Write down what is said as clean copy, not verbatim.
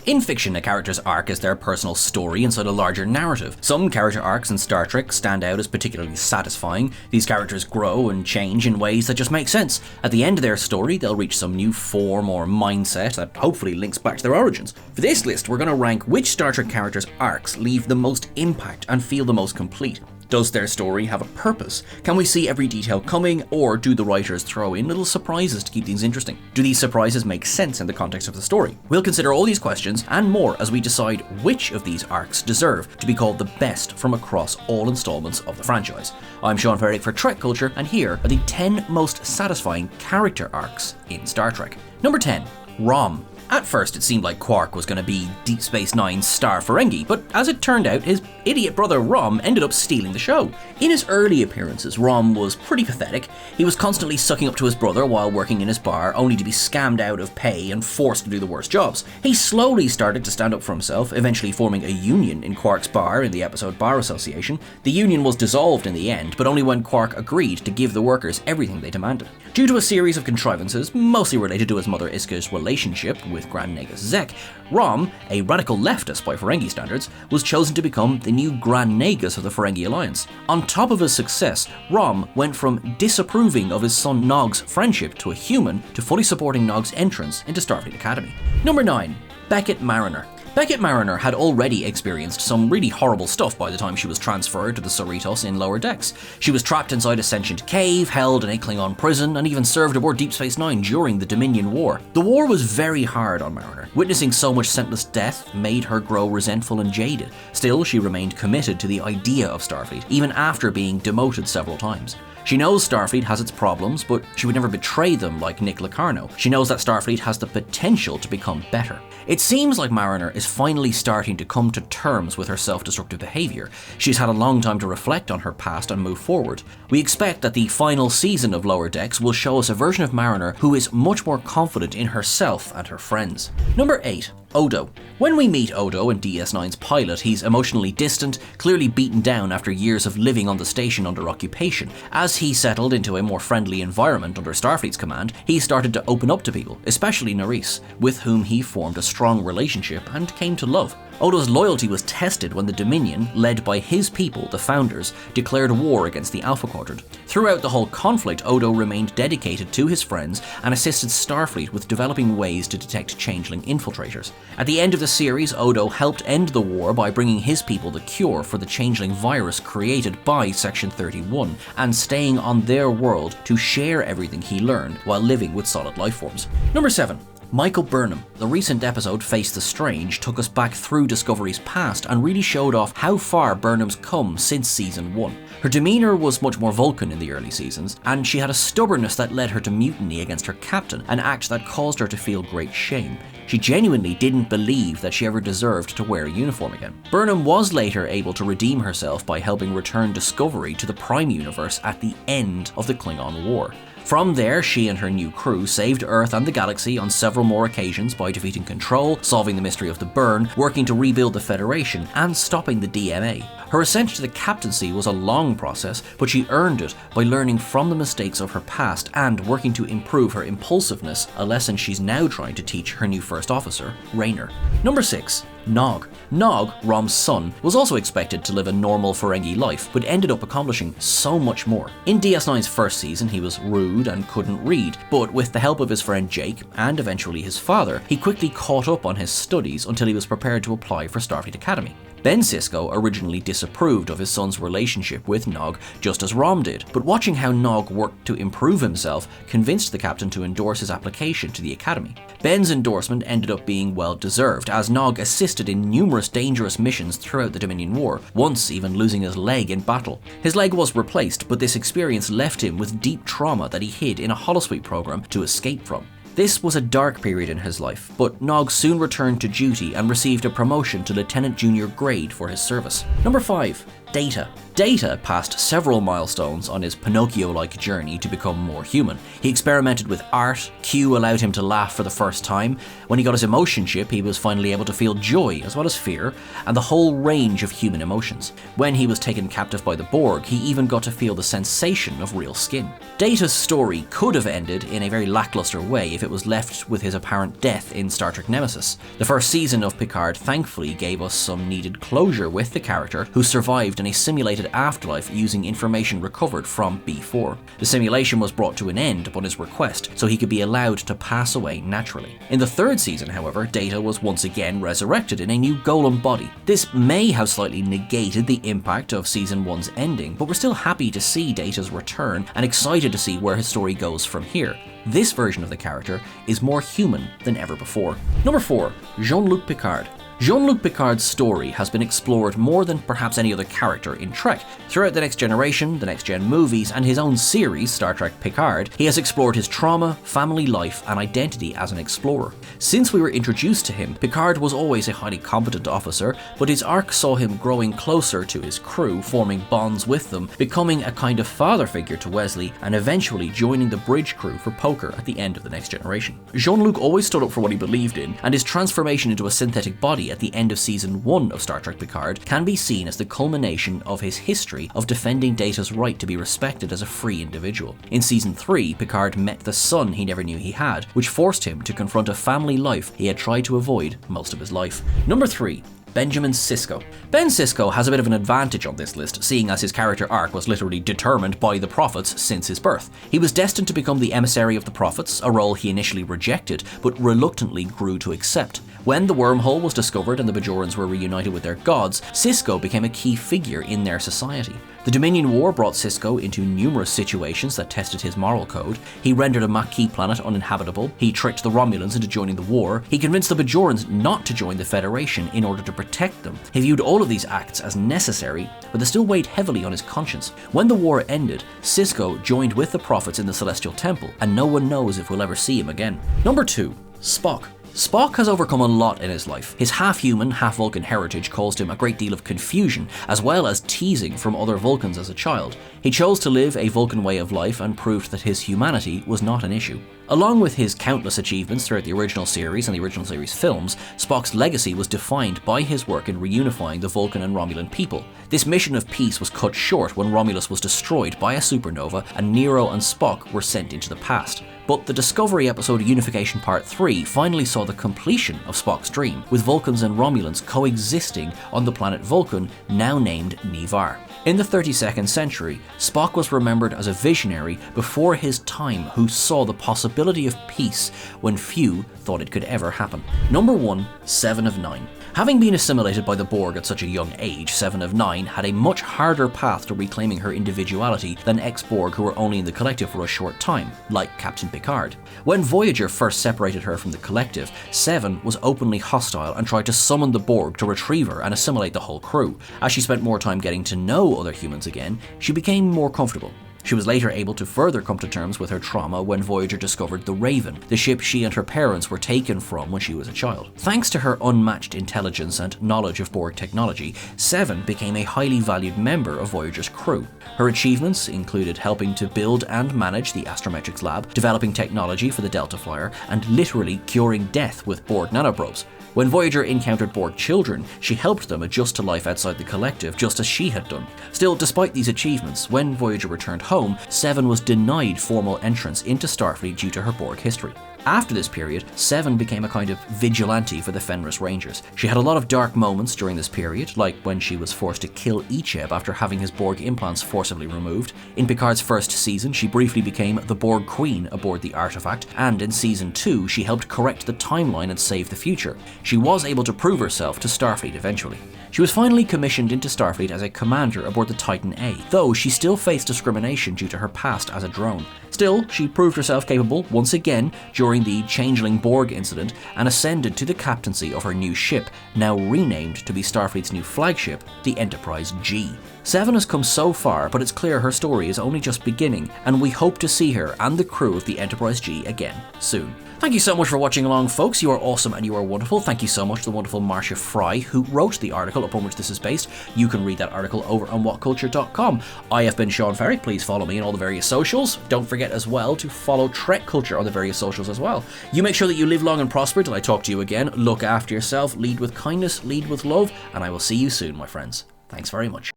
In fiction, a character's arc is their personal story inside a larger narrative. Some character arcs in Star Trek stand out as particularly satisfying. These characters grow and change in ways that just make sense. At the end of their story, they'll reach some new form or mindset that hopefully links back to their origins. For this list, we're going to rank which Star Trek characters' arcs leave the most impact and feel the most complete. Does their story have a purpose? Can we see every detail coming, or do the writers throw in little surprises to keep things interesting? Do these surprises make sense in the context of the story? We'll consider all these questions and more as we decide which of these arcs deserve to be called the best from across all installments of the franchise. I'm Sean Ferrick for TrekCulture, and here are the 10 most satisfying character arcs in Star Trek. Number 10. Rom. At first, it seemed like Quark was going to be Deep Space Nine's star Ferengi, but as it turned out, his idiot brother Rom ended up stealing the show. In his early appearances, Rom was pretty pathetic. He was constantly sucking up to his brother while working in his bar, only to be scammed out of pay and forced to do the worst jobs. He slowly started to stand up for himself, eventually forming a union in Quark's bar in the episode Bar Association. The union was dissolved in the end, but only when Quark agreed to give the workers everything they demanded. Due to a series of contrivances, mostly related to his mother Iska's relationship with Grand Nagus Zek, Rom, a radical leftist by Ferengi standards, was chosen to become the new Grand Nagus of the Ferengi Alliance. On top of his success, Rom went from disapproving of his son Nog's friendship to a human to fully supporting Nog's entrance into Starfleet Academy. Number 9. Beckett Mariner. Beckett Mariner had already experienced some really horrible stuff by the time she was transferred to the Cerritos in Lower Decks. She was trapped inside a sentient cave, held in a Klingon prison, and even served aboard Deep Space Nine during the Dominion War. The war was very hard on Mariner. Witnessing so much senseless death made her grow resentful and jaded. Still, she remained committed to the idea of Starfleet, even after being demoted several times. She knows Starfleet has its problems, but she would never betray them like Nick Locarno. She knows that Starfleet has the potential to become better. It seems like Mariner is finally starting to come to terms with her self-destructive behaviour. She's had a long time to reflect on her past and move forward. We expect that the final season of Lower Decks will show us a version of Mariner who is much more confident in herself and her friends. Number 8. Odo. When we meet Odo in DS9's pilot, he's emotionally distant, clearly beaten down after years of living on the station under occupation. As he settled into a more friendly environment under Starfleet's command, he started to open up to people, especially Nerys, with whom he formed a strong relationship and came to love. Odo's loyalty was tested when the Dominion, led by his people, the Founders, declared war against the Alpha Quadrant. Throughout the whole conflict, Odo remained dedicated to his friends and assisted Starfleet with developing ways to detect changeling infiltrators. At the end of the series, Odo helped end the war by bringing his people the cure for the changeling virus created by Section 31 and staying on their world to share everything he learned while living with solid life forms. Number 7. Michael Burnham. The recent episode Face the Strange took us back through Discovery's past and really showed off how far Burnham's come since season 1. Her demeanour was much more Vulcan in the early seasons, and she had a stubbornness that led her to mutiny against her captain, an act that caused her to feel great shame. She genuinely didn't believe that she ever deserved to wear a uniform again. Burnham was later able to redeem herself by helping return Discovery to the Prime Universe at the end of the Klingon War. From there, she and her new crew saved Earth and the galaxy on several more occasions by defeating Control, solving the mystery of the Burn, working to rebuild the Federation, and stopping the DMA. Her ascent to the captaincy was a long process, but she earned it by learning from the mistakes of her past and working to improve her impulsiveness, a lesson she's now trying to teach her new first officer, Raynor. Number 6. Nog. Nog, Rom's son, was also expected to live a normal Ferengi life, but ended up accomplishing so much more. In DS9's first season, he was rude and couldn't read, but with the help of his friend Jake, and eventually his father, he quickly caught up on his studies until he was prepared to apply for Starfleet Academy. Ben Sisko originally disapproved of his son's relationship with Nog, just as Rom did, but watching how Nog worked to improve himself convinced the captain to endorse his application to the Academy. Ben's endorsement ended up being well deserved, as Nog assisted in numerous dangerous missions throughout the Dominion War, once even losing his leg in battle. His leg was replaced, but this experience left him with deep trauma that he hid in a holosuite program to escape from. This was a dark period in his life, but Nog soon returned to duty and received a promotion to Lieutenant Junior grade for his service. Number 5. Data. Data passed several milestones on his Pinocchio-like journey to become more human. He experimented with art, Q allowed him to laugh for the first time. When he got his emotion chip, he was finally able to feel joy as well as fear, and the whole range of human emotions. When he was taken captive by the Borg, he even got to feel the sensation of real skin. Data's story could have ended in a very lackluster way if it was left with his apparent death in Star Trek Nemesis. The first season of Picard thankfully gave us some needed closure with the character, who survived in a simulated afterlife using information recovered from B4. The simulation was brought to an end upon his request, so he could be allowed to pass away naturally. In the third season, however, Data was once again resurrected in a new golem body. This may have slightly negated the impact of Season 1's ending, but we're still happy to see Data's return and excited to see where his story goes from here. This version of the character is more human than ever before. Number 4. Jean-Luc Picard. Jean-Luc Picard's story has been explored more than perhaps any other character in Trek. Throughout the Next Generation, the Next Gen movies, and his own series, Star Trek Picard, he has explored his trauma, family life, and identity as an explorer. Since we were introduced to him, Picard was always a highly competent officer, but his arc saw him growing closer to his crew, forming bonds with them, becoming a kind of father figure to Wesley, and eventually joining the bridge crew for poker at the end of the Next Generation. Jean-Luc always stood up for what he believed in, and his transformation into a synthetic body at the end of Season 1 of Star Trek Picard can be seen as the culmination of his history of defending Data's right to be respected as a free individual. In Season 3, Picard met the son he never knew he had, which forced him to confront a family life he had tried to avoid most of his life. Number 3. Benjamin Sisko. Ben Sisko has a bit of an advantage on this list, seeing as his character arc was literally determined by the Prophets since his birth. He was destined to become the emissary of the Prophets, a role he initially rejected, but reluctantly grew to accept. When the wormhole was discovered and the Bajorans were reunited with their gods, Sisko became a key figure in their society. The Dominion War brought Sisko into numerous situations that tested his moral code. He rendered a Maquis planet uninhabitable, he tricked the Romulans into joining the war, he convinced the Bajorans not to join the Federation in order to protect them. He viewed all of these acts as necessary, but they still weighed heavily on his conscience. When the war ended, Sisko joined with the Prophets in the Celestial Temple, and no one knows if we'll ever see him again. Number 2. Spock. Spock has overcome a lot in his life. His half-human, half-Vulcan heritage caused him a great deal of confusion, as well as teasing from other Vulcans as a child. He chose to live a Vulcan way of life and proved that his humanity was not an issue. Along with his countless achievements throughout the original series and the original series films, Spock's legacy was defined by his work in reunifying the Vulcan and Romulan people. This mission of peace was cut short when Romulus was destroyed by a supernova and Nero and Spock were sent into the past. But the Discovery episode Unification Part 3 finally saw the completion of Spock's dream, with Vulcans and Romulans coexisting on the planet Vulcan, now named Ni'Var. In the 32nd century, Spock was remembered as a visionary before his time who saw the possibility of peace when few thought it could ever happen. Number 1. 7 of 9. Having been assimilated by the Borg at such a young age, 7 of 9 had a much harder path to reclaiming her individuality than ex-Borg who were only in the collective for a short time, like Captain Picard. When Voyager first separated her from the collective, 7 was openly hostile and tried to summon the Borg to retrieve her and assimilate the whole crew. As she spent more time getting to know other humans again, she became more comfortable. She was later able to further come to terms with her trauma when Voyager discovered the Raven, the ship she and her parents were taken from when she was a child. Thanks to her unmatched intelligence and knowledge of Borg technology, 7 became a highly valued member of Voyager's crew. Her achievements included helping to build and manage the Astrometrics lab, developing technology for the Delta Flyer, and literally curing death with Borg nanoprobes. When Voyager encountered Borg children, she helped them adjust to life outside the collective just as she had done. Still, despite these achievements, when Voyager returned home, 7 was denied formal entrance into Starfleet due to her Borg history. After this period, 7 became a kind of vigilante for the Fenris Rangers. She had a lot of dark moments during this period, like when she was forced to kill Icheb after having his Borg implants forcibly removed. In Picard's first season, she briefly became the Borg Queen aboard the artifact, and in Season 2, she helped correct the timeline and save the future. She was able to prove herself to Starfleet eventually. She was finally commissioned into Starfleet as a commander aboard the Titan A, though she still faced discrimination due to her past as a drone. Still, she proved herself capable once again during the Changeling Borg incident and ascended to the captaincy of her new ship, now renamed to be Starfleet's new flagship, the Enterprise G. Seven has come so far, but it's clear her story is only just beginning, and we hope to see her and the crew of the Enterprise G again soon. Thank you so much for watching along, folks. You are awesome and you are wonderful. Thank you so much to the wonderful Marcia Fry, who wrote the article upon which this is based. You can read that article over on whatculture.com. I have been Sean Ferrick. Please follow me on all the various socials. Don't forget as well to follow TrekCulture on the various socials as well. You make sure that you live long and prosper till I talk to you again. Look after yourself, lead with kindness, lead with love, and I will see you soon, my friends. Thanks very much.